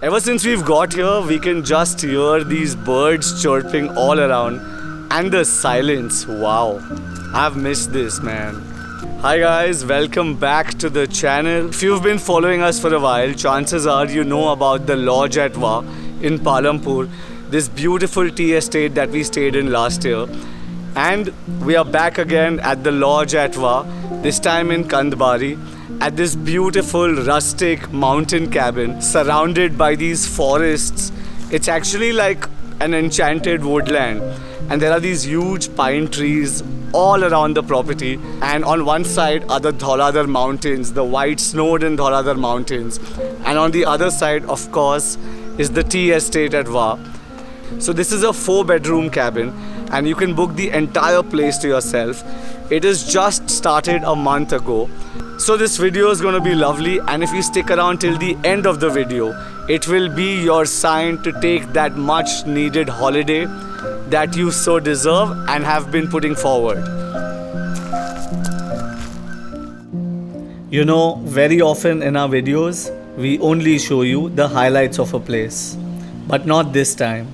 Ever since we've got here, we can just hear these birds chirping all around and the silence. Wow, I've missed this, man. Hi guys, welcome back to the channel. If you've been following us for a while, chances are you know about the lodge at Va in Palampur, this beautiful tea estate that we stayed in last year. And we are back again at the lodge at Va, this time in Kandbari, at this beautiful rustic mountain cabin surrounded by these forests. It's actually like an enchanted woodland, and there are these huge pine trees all around the property, and on one side are the Dhauladhar mountains, the white snowed in Dhauladhar mountains, and on the other side of course is the tea estate at Va. So this is a 4-bedroom cabin and you can book the entire place to yourself. It is just started a month ago. So this video is going to be lovely, and if you stick around till the end of the video, it will be your sign to take that much needed holiday that you so deserve and have been putting forward. You know, very often in our videos, we only show you the highlights of a place. But not this time,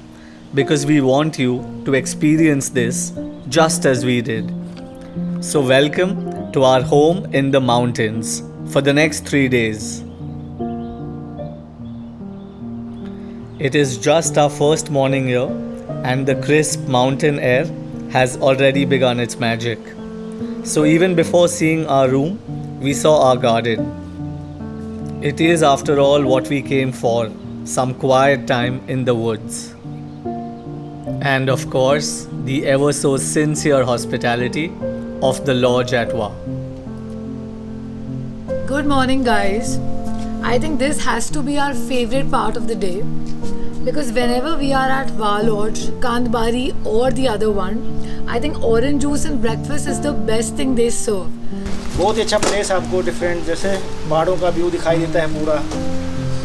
because we want you to experience this just as we did. So welcome to our home in the mountains for the next 3 days. It is just our first morning here, and the crisp mountain air has already begun its magic. So even before seeing our room, we saw our garden. It is after all what we came for, some quiet time in the woods. And of course, the ever so sincere hospitality of the lodge at Va. Good morning guys. I think this has to be our favorite part of the day, because whenever we are at Va Lodge, Kandbari or the other one, I think orange juice and breakfast is the best thing they serve. बहुत ही अच्छा place आपको different, जैसे पहाड़ों का view दिखाई देता है पूरा,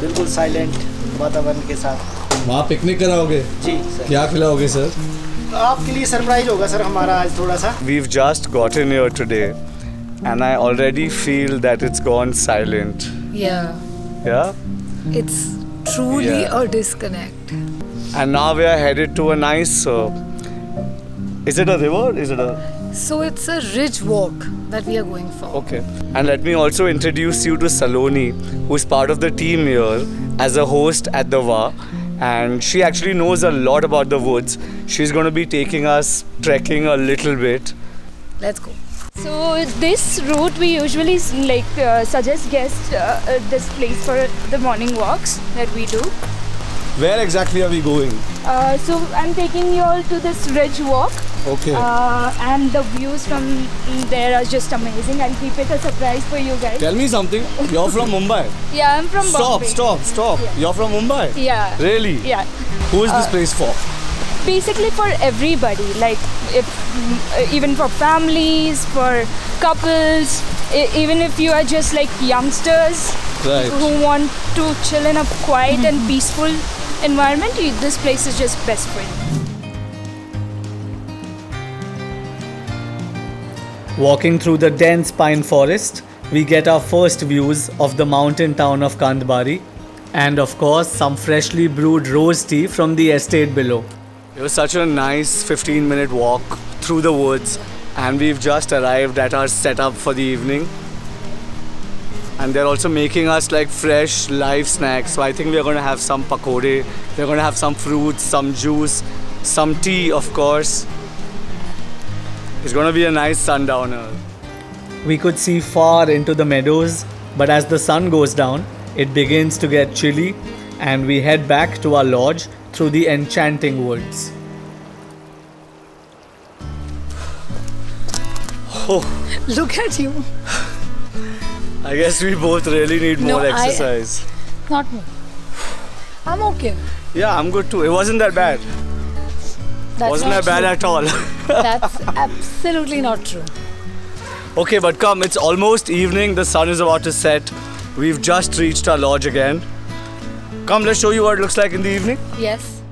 बिल्कुल साइलेंट वातावरण के साथ। वहाँ पिकनिक कराओगे? जी सर। क्या खिलाओगे सर? आपके लिए सरप्राइज होगा सर हमारा आज थोड़ा सा। We've just gotten here today and I already feel that it's gone silent. Yeah. Yeah? It's truly Yeah. a disconnect. And now we are headed to a nice... is it a river? Is it a... So it's a ridge walk that we are going for. Okay. And let me also introduce you to Saloni, who's part of the team here as a host at the Va. And she actually knows a lot about the woods. She's going to be taking us trekking a little bit. Let's go. So this route we usually suggest guests this place for the morning walks that we do. Where exactly are we going? So I'm taking you all to this ridge walk. Okay. And the views from there are just amazing. I'll keep it a surprise for you guys. Tell me something. You're from Mumbai. Yeah, I'm from Bombay. Stop. Yeah. You're from Mumbai? Yeah. Really? Yeah. Who is this place for? Basically for everybody, like if even for families, for couples, even if you are just like youngsters Right. who want to chill in a quiet and peaceful environment, this place is just best for you. Walking through the dense pine forest, we get our first views of the mountain town of Kandbari, and of course some freshly brewed rose tea from the estate below. It was such a nice 15-minute walk through the woods, and we've just arrived at our setup for the evening. And they're also making us like fresh live snacks. So I think we're going to have some pakode, we're going to have some fruits, some juice, some tea of course. It's going to be a nice sundowner. We could see far into the meadows, but as the sun goes down, it begins to get chilly, and we head back to our lodge through the enchanting woods. Oh, Look at you. I guess we both really need more exercise. Not me. I'm okay. Yeah, I'm good too. It wasn't that bad. That's Wasn't not that bad true. at all. That's absolutely not true. Okay, but come, it's almost evening. The sun is about to set. We've just reached our lodge again. Come, let's show you what it looks like in the evening. Yes.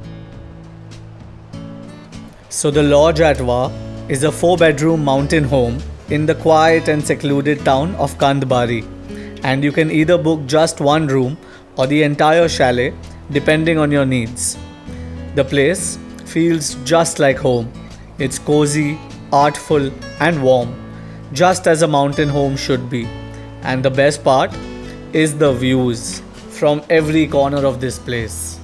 So the lodge at Va is a 4-bedroom mountain home in the quiet and secluded town of Kandbari. And you can either book just one room or the entire chalet depending on your needs. The place feels just like home. It's cozy, artful, and warm, just as a mountain home should be. And the best part is the views from every corner of this place.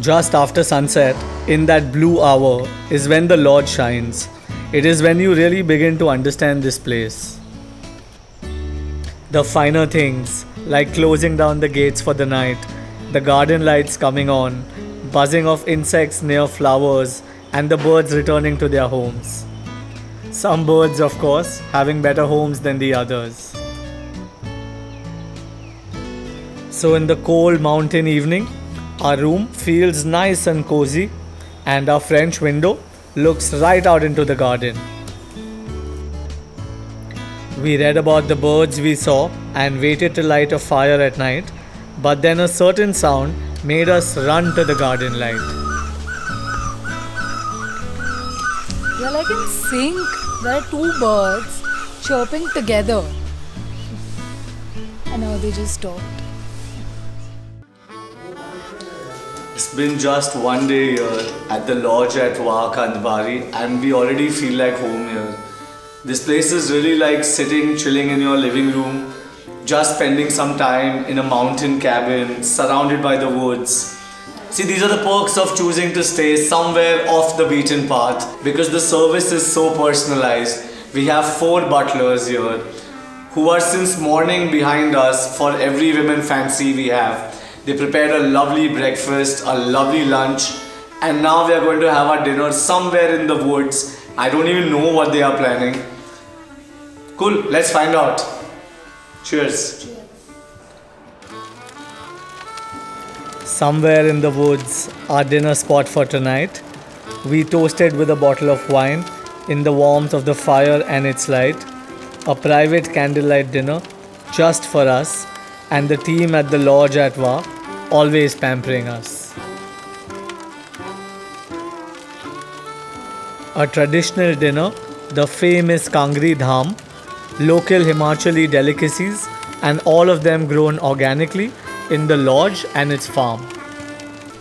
Just after sunset, in that blue hour, is when the lodge shines. It is when you really begin to understand this place. The finer things, like closing down the gates for the night, the garden lights coming on, buzzing of insects near flowers, and the birds returning to their homes. Some birds, of course, having better homes than the others. So in the cold mountain evening, our room feels nice and cozy, and our French window looks right out into the garden. We read about the birds we saw and waited to light a fire at night, but then a certain sound made us run to the garden light. You're like in sync. There are two birds chirping together. And now they just stopped. It's been just one day here at the lodge at Kandbari, and we already feel like home here. This place is really like sitting, chilling in your living room, just spending some time in a mountain cabin surrounded by the woods. See, these are the perks of choosing to stay somewhere off the beaten path, because the service is so personalized. We have 4 butlers here who are since morning behind us for every women fancy we have. They prepared a lovely breakfast, a lovely lunch, and now we are going to have our dinner somewhere in the woods. I don't even know what they are planning. Cool, let's find out. Cheers. Somewhere in the woods, our dinner spot for tonight, we toasted with a bottle of wine in the warmth of the fire and its light. A private candlelight dinner just for us and the team at the lodge at Wa, always pampering us. A traditional dinner, the famous Kangri dham, local Himachali delicacies, and all of them grown organically in the lodge and its farm.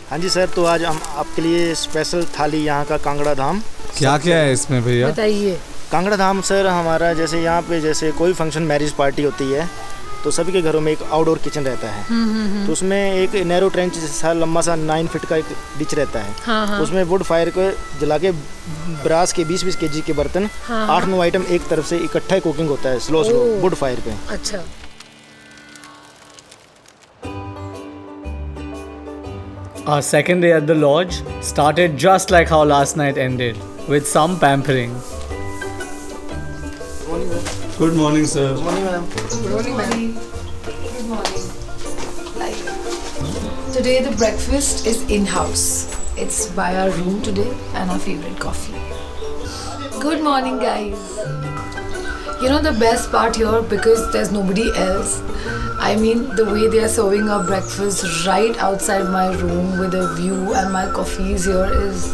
हाँ जी sir, तो आज हम आपके लिए special थाली यहाँ का कांगड़ा धाम। क्या क्या है इसमें भैया? बताइए। कांगड़ा धाम सर हमारा जैसे यहाँ पे जैसे कोई फंक्शन मैरिज पार्टी होती है तो सभी के घरों में एक आउटडोर किचन रहता है। तो उसमें एक नैरो ट्रेंच जैसा लंबा सा 9 फीट का एक डिच रहता है। तो उसमें वुड फायर को जला के ब्रास के 20-20 केजी के बर्तन 8-9 आइटम एक तरफ से इकट्ठा ही कुकिंग होता है स्लो वुड फायर पे। अच्छा। Our second day at the lodge started just like how last night ended, with some pampering. Good morning, sir. Good morning, madam. Good morning. Good morning. Today the breakfast is in-house. It's by our room today and our favorite coffee. Good morning, guys. You know the best part here, because there's nobody else. I mean, the way they are serving our breakfast right outside my room with a view, and my coffees here is,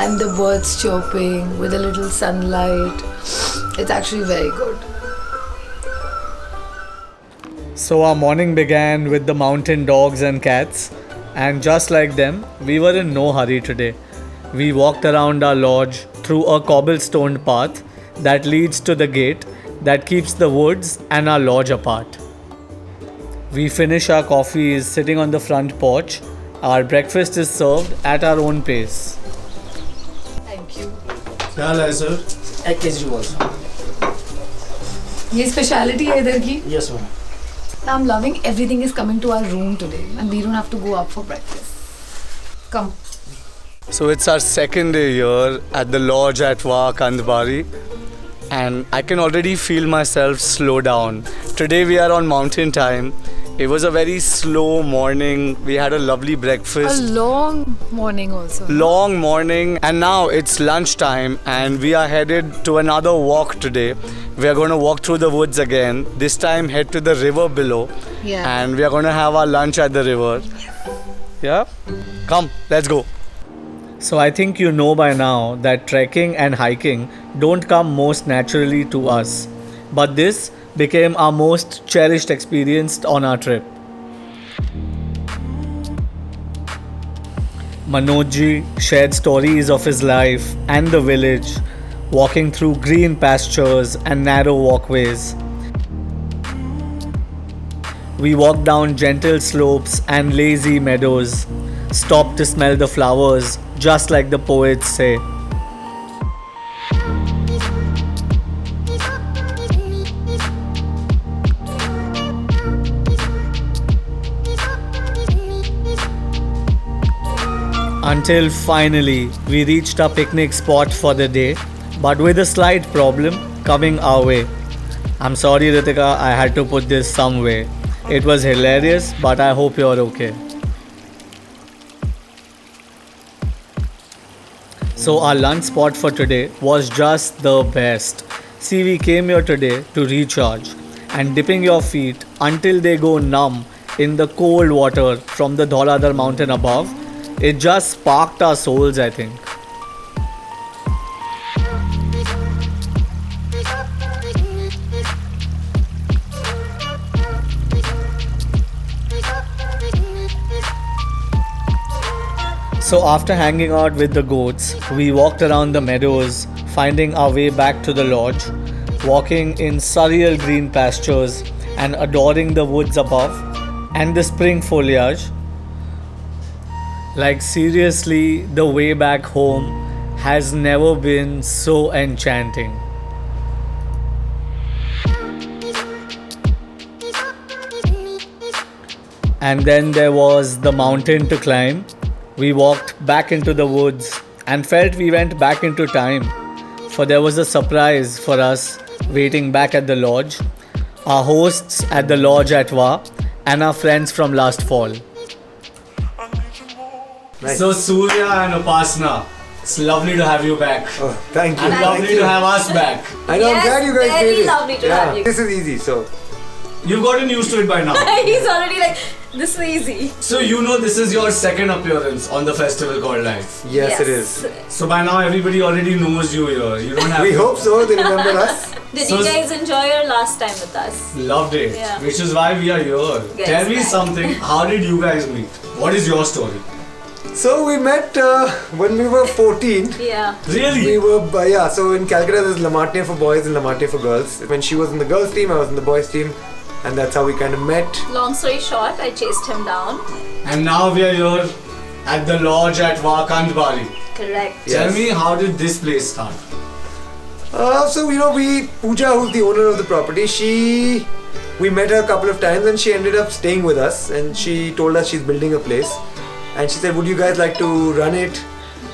and the birds chirping with a little sunlight. It's actually very good. So our morning began with the mountain dogs and cats, and just like them, we were in no hurry today. We walked around our lodge through a cobblestone path that leads to the gate that keeps the woods and our lodge apart. We finish our coffees sitting on the front porch. Our breakfast is served at our own pace. Thank you. क्या हाल है sir? एक KG balls. ये speciality है इधर की। Yes ma'am. I'm loving everything is coming to our room today, and we don't have to go up for breakfast. Come. So it's our second day here at the lodge at Kandbari, and I can already feel myself slow down. Today we are on mountain time. It was a very slow morning. We had a lovely breakfast. A long morning also. Long morning, and now it's lunchtime and we are headed to another walk today. We are going to walk through the woods again, this time head to the river below. Yeah. And we are going to have our lunch at the river. Yeah? Come, let's go. So I think you know by now that trekking and hiking don't come most naturally to us. But this became our most cherished experience on our trip. Manojji shared stories of his life and the village, walking through green pastures and narrow walkways. We walked down gentle slopes and lazy meadows, stopped to smell the flowers, just like the poets say. Until finally we reached our picnic spot for the day, but with a slight problem coming our way. I'm sorry Ritika, I had to put this some way. It was hilarious, but I hope you're okay. So our lunch spot for today was just the best. See, we came here today to recharge and dipping your feet until they go numb in the cold water from the Dhauladhar mountain above. It just sparked our souls, I think. So after hanging out with the goats, we walked around the meadows, finding our way back to the lodge, walking in surreal green pastures and adoring the woods above and the spring foliage. Like seriously, the way back home has never been so enchanting. And then there was the mountain to climb. We walked back into the woods and felt we went back into time, for there was a surprise for us waiting back at the lodge, our hosts at the lodge at Va and our friends from last fall. Nice. So Surya and Upasna, it's lovely to have you back. Oh, thank you. And lovely to have us back. I know, I'm Yes, glad you guys very did it. lovely to have you. This is easy, so. You've gotten used to it by now. He's already like, this is easy. So you know this is your second appearance on the festival called Life. Yes, it is. So by now everybody already knows you here. You don't have We to. hope so, they remember us. Did So- you guys enjoy your last time with us? Loved it. Yeah. Which is why we are here. Yes, Tell me right. something. How did you guys meet? What is your story? So we met when we were 14. Yeah. Really? We were, so in Calcutta there's Lamatne for boys and Lamatne for girls. When she was in the girls team, I was in the boys team. And that's how we kind of met. Long story short, I chased him down. And now we are here at the lodge at Va Kandbari. Correct. Tell Yes. me, how did this place start? So Pooja, who's the owner of the property, we met her a couple of times and she ended up staying with us and she told us she's building a place and she said, would you guys like to run it?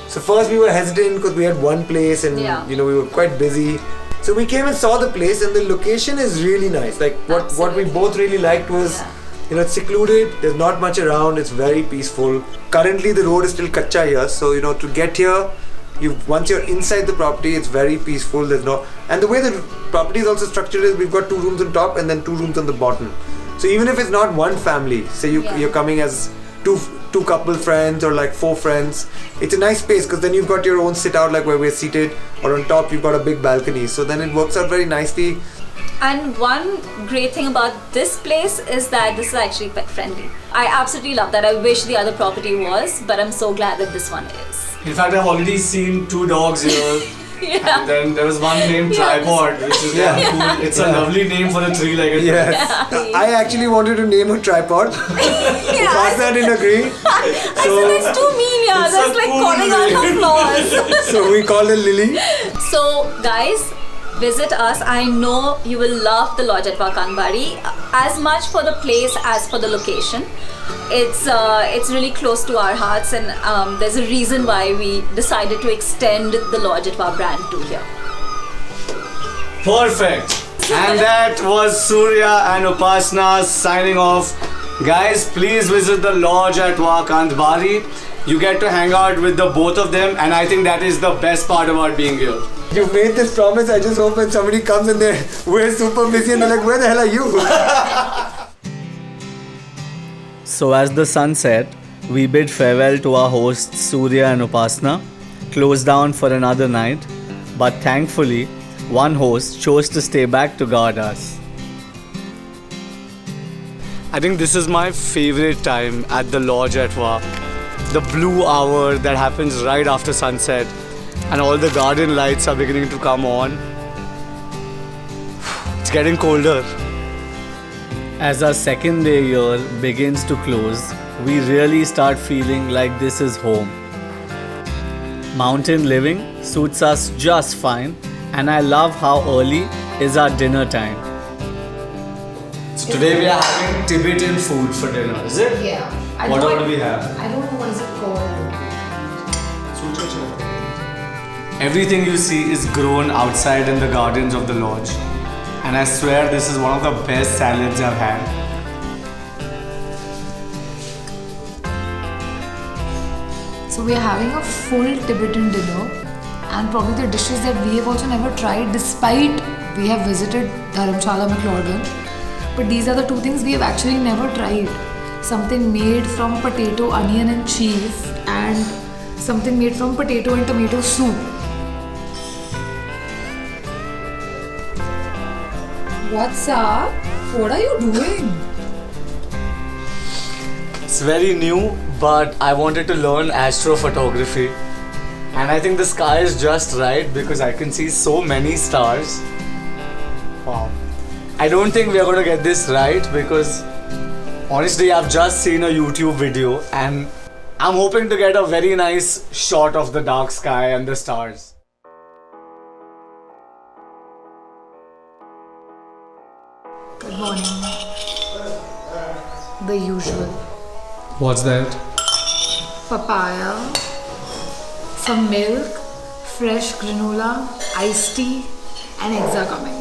So first we were hesitant because we had one place and Yeah. we were quite busy. So we came and saw the place and the location is really nice. Like what we Absolutely. both really liked was, it's secluded, there's not much around, it's very peaceful. Currently the road is still kacha here, so to get here, once you're inside the property, it's very peaceful. And the way the property is also structured is we've got 2 rooms on top and then 2 rooms on the bottom. So even if it's not one family, say you're coming as two couple friends or like 4 friends, it's a nice space because then you've got your own sit out like where we're seated, or on top you've got a big balcony. So then it works out very nicely. And one great thing about this place is that this is actually pet friendly. I absolutely love that. I wish the other property was, but I'm so glad that this one is. In fact, I've already seen 2 dogs here. Yeah. And then there was one named Tripod, which is really cool. It's a lovely name for a 3-legged Yes. Yeah. I actually wanted to name a tripod. Upasna didn't agree. I said that's too mean, yeah. It's That's a like cool calling out her name. flaws. So we called her Lily. So, guys, visit us. I know you will love the lodge at Kandbari as much for the place as for the location. It's really close to our hearts, and there's a reason why we decided to extend the lodge at our brand to here. Perfect. And that was Surya and Upasna signing off. Guys, please visit the lodge at Va Kandbari. You get to hang out with the both of them, and I think that is the best part about being here. You made this promise. I just hope when somebody comes in there, we're super busy and they're like, where the hell are you? So as the sun set, we bid farewell to our hosts Surya and Upasna, closed down for another night, but thankfully, one host chose to stay back to guard us. I think this is my favorite time at the lodge at Wa. The blue hour that happens right after sunset, and all the garden lights are beginning to come on. It's getting colder. As our second day here begins to close, we really start feeling like this is home. Mountain living suits us just fine, and I love how early is our dinner time. So today we are having Tibetan food for dinner, is it? Yeah. What all do we have? I don't know what is it called. Everything you see is grown outside in the gardens of the lodge. And I swear this is one of the best salads I've had. So we are having a full Tibetan dinner, and probably the dishes that we have also never tried, despite we have visited Dharamshala McLaughlin. But these are the two things we have actually never tried. Something made from potato, onion and cheese, and something made from potato and tomato soup. What's up? What are you doing? It's very new, but I wanted to learn astrophotography. And I think the sky is just right because I can see so many stars. Wow. I don't think we are going to get this right because honestly I've just seen a YouTube video and I'm hoping to get a very nice shot of the dark sky and the stars. Good morning. The usual. What's that? Papaya, some milk, fresh granola, iced tea, and eggs are coming.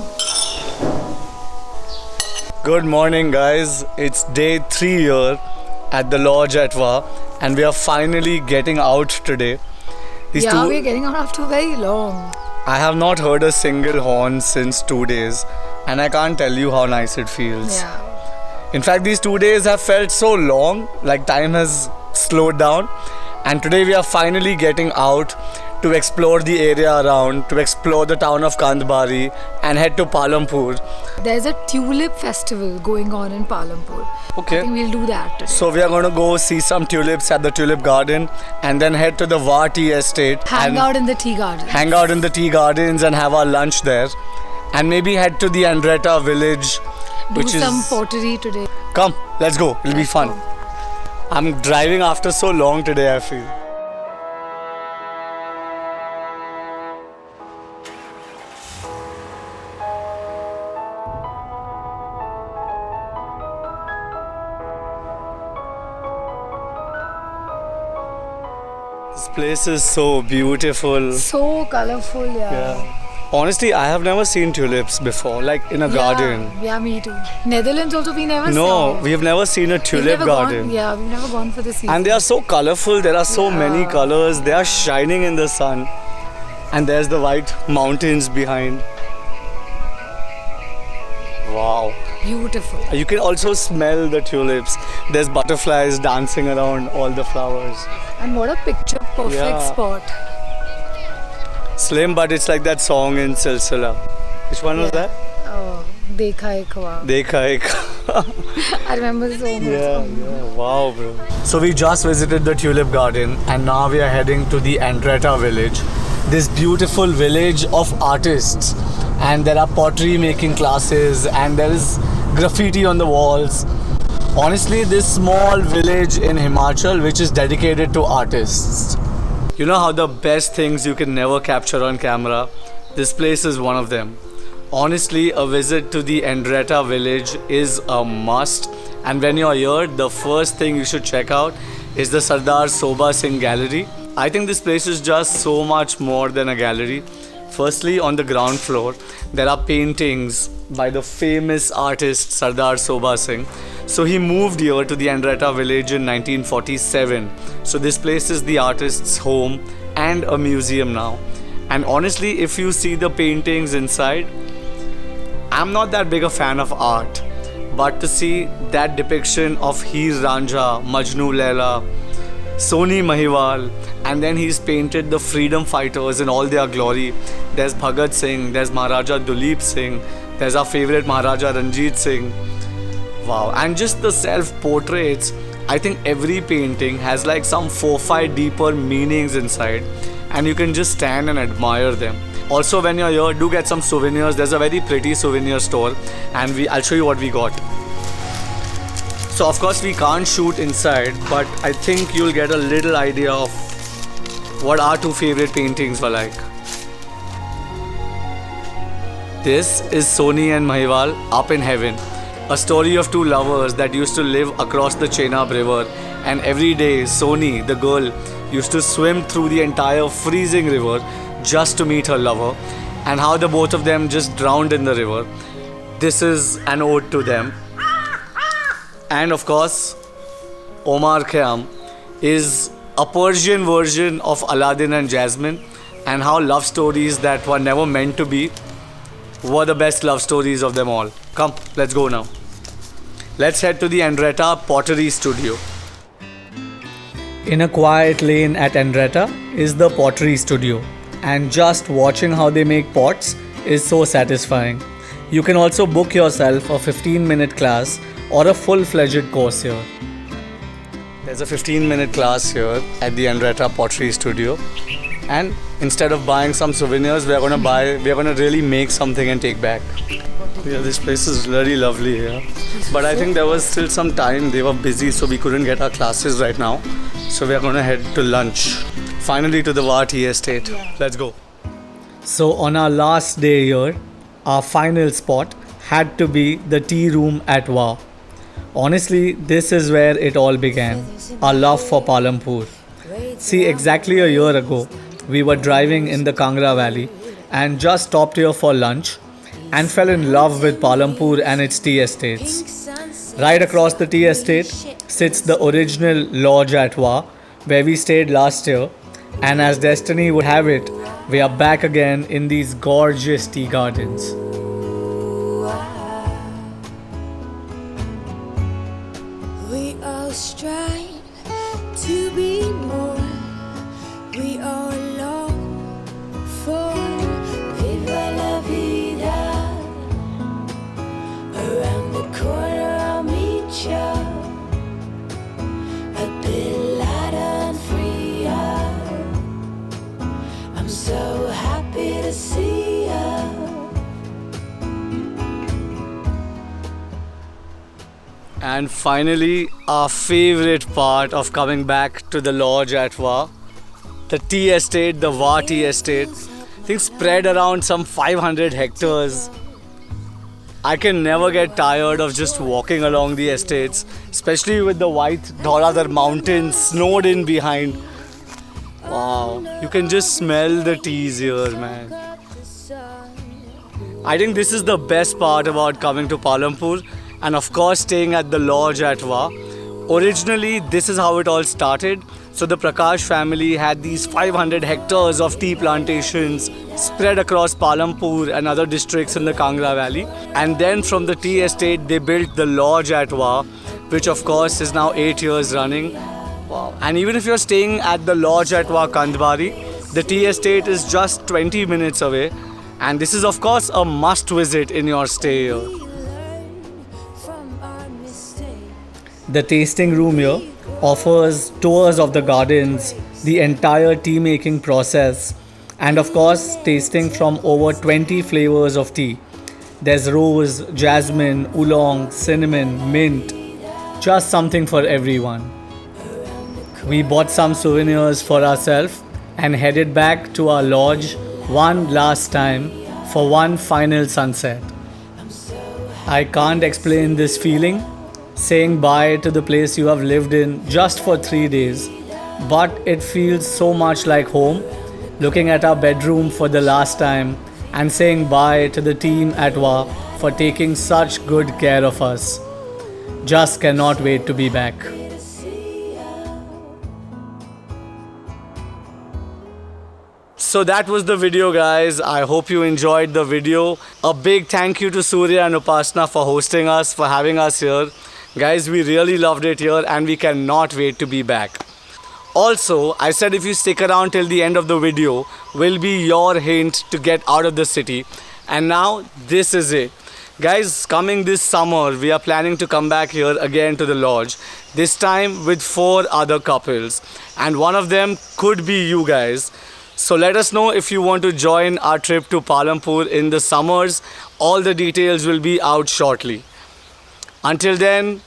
Good morning guys, it's day 3 here at the lodge at Wa and we are finally getting out today. We're getting out after very long. I have not heard a single horn since 2 days and I can't tell you how nice it feels. Yeah. In fact, these 2 days have felt so long, like time has slowed down. And today we are finally getting out to explore the area around, to explore the town of Kandbari and head to Palampur. There's a Tulip festival going on in Palampur. Okay. I think we'll do that today. So we are going to go see some tulips at the Tulip garden and then head to the Va tea estate. Hang and out in the tea garden. Hang out in the tea gardens and have our lunch there. And maybe head to the Andretta village. Do some pottery today. Come, let's go. It'll be fun. I'm driving after so long today, I feel. This place is so beautiful. So colorful, Yeah. Honestly, I have never seen tulips before, like in a garden. Yeah, me too. Netherlands also we never saw. No, we have never seen a tulip garden. We've never gone for the season. And they are so colorful, there are so many colors, they are shining in the sun. And there's the white mountains behind. Wow. Beautiful. You can also smell the tulips. There's butterflies dancing around all the flowers. And what a picture perfect spot. Slim, but it's like that song in Silsila. Which one was that? Oh, Dekha Ek Khwab. Dekha Ek. I remember so much. Yeah, wow, bro. So we just visited the tulip garden and now we are heading to the Andretta village. This beautiful village of artists. And there are pottery making classes and there is graffiti on the walls. Honestly, this small village in Himachal which is dedicated to artists. You know how the best things you can never capture on camera? This place is one of them. Honestly, a visit to the Andretta village is a must. And when you're here, the first thing you should check out is the Sardar Sobha SIngh gallery. I think this place is just so much more than a gallery. Firstly, on the ground floor, there are paintings by the famous artist Sardar Sobha Singh. So he moved here to the Andretta village in 1947. So this place is the artist's home and a museum now. And honestly, if you see the paintings inside, I'm not that big a fan of art. But to see that depiction of Heer Ranjha, Majnu Laila, Soni Mahiwal, and then he's painted the freedom fighters in all their glory. There's Bhagat Singh, there's Maharaja Tulip Singh, there's our favorite Maharaja Ranjit Singh. Wow, and just the self-portraits, I think every painting has like some 4-5 deeper meanings inside, and you can just stand and admire them. Also, when you're here, do get some souvenirs. There's a very pretty souvenir store, and I'll show you what we got. So of course we can't shoot inside, but I think you'll get a little idea of what our two favorite paintings were like. This is Soni and Mahiwal Up in Heaven, a story of two lovers that used to live across the Chenab river, and every day Soni, the girl, used to swim through the entire freezing river just to meet her lover, and how the both of them just drowned in the river. This is an ode to them. And of course, Omar Khayyam is a Persian version of Aladdin and Jasmine, and how love stories that were never meant to be were the best love stories of them all. Come, let's go now. Let's head to the Andretta Pottery Studio. In a quiet lane at Andretta is the Pottery Studio, and just watching how they make pots is so satisfying. You can also book yourself a 15-minute class or a full-fledged course here. There's a 15-minute class here at the Andretta Pottery Studio, and instead of buying some souvenirs, we're gonna really make something and take back. Yeah, this place is really lovely here. But I think there was still some time. They were busy, so we couldn't get our classes right now. So we're gonna head to lunch. Finally to the Wa Tea Estate. Let's go. So on our last day here, our final spot had to be the tea room at Wa. Honestly, this is where it all began. Our love for Palampur. See, exactly a year ago, we were driving in the Kangra valley and just stopped here for lunch and fell in love with Palampur and its tea estates. Right across the tea estate sits the original lodge at Wa, where we stayed last year, and as destiny would have it, we are back again in these gorgeous tea gardens. We all strive to be more. We all long for Viva la vida. Around the corner I'll meet ya. A bit lighter and freer. I'm so happy to see ya. And finally, our favorite part of coming back to the lodge at Wa, the tea estate, the Wa Tea Estate. I think spread around some 500 hectares. I can never get tired of just walking along the estates, especially with the white Dhauladhar mountains snowed in behind. Wow, you can just smell the teas here, man. I think this is the best part about coming to Palampur, and of course staying at the lodge at Wa. Originally, this is how it all started. So the Prakash family had these 500 hectares of tea plantations spread across Palampur and other districts in the Kangra valley. And then from the tea estate, they built the lodge at Wa, which of course is now 8 years running. Wow. And even if you're staying at the lodge at Wa Kandbari, the tea estate is just 20 minutes away. And this is of course a must visit in your stay here. The tasting room here offers tours of the gardens, the entire tea making process, and of course tasting from over 20 flavors of tea. There's rose, jasmine, oolong, cinnamon, mint, just something for everyone. We bought some souvenirs for ourselves and headed back to our lodge one last time for one final sunset. I can't explain this feeling, saying bye to the place you have lived in just for 3 days, but it feels so much like home, looking at our bedroom for the last time and saying bye to the team at Wa for taking such good care of us. Just cannot wait to be back. So that was the video, guys. I hope you enjoyed the video. A big thank you to Surya and Upasna for hosting us, for having us here. Guys, we really loved it here and we cannot wait to be back. Also, I said if you stick around till the end of the video, will be your hint to get out of the city. And now, this is it. Guys, coming this summer, we are planning to come back here again to the lodge. This time with 4 other couples. And one of them could be you guys. So let us know if you want to join our trip to Palampur in the summers. All the details will be out shortly. Until then,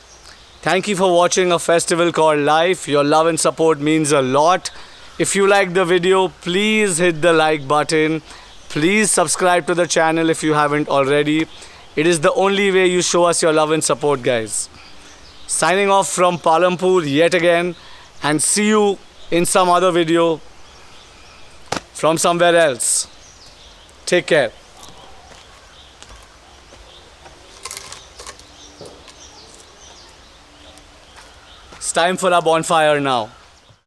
thank you for watching a festival called Life. Your love and support means a lot. If you like the video, please hit the like button. Please subscribe to the channel if you haven't already. It is the only way you show us your love and support, guys. Signing off from Palampur yet again, and see you in some other video from somewhere else. Take care. It's time for our bonfire now.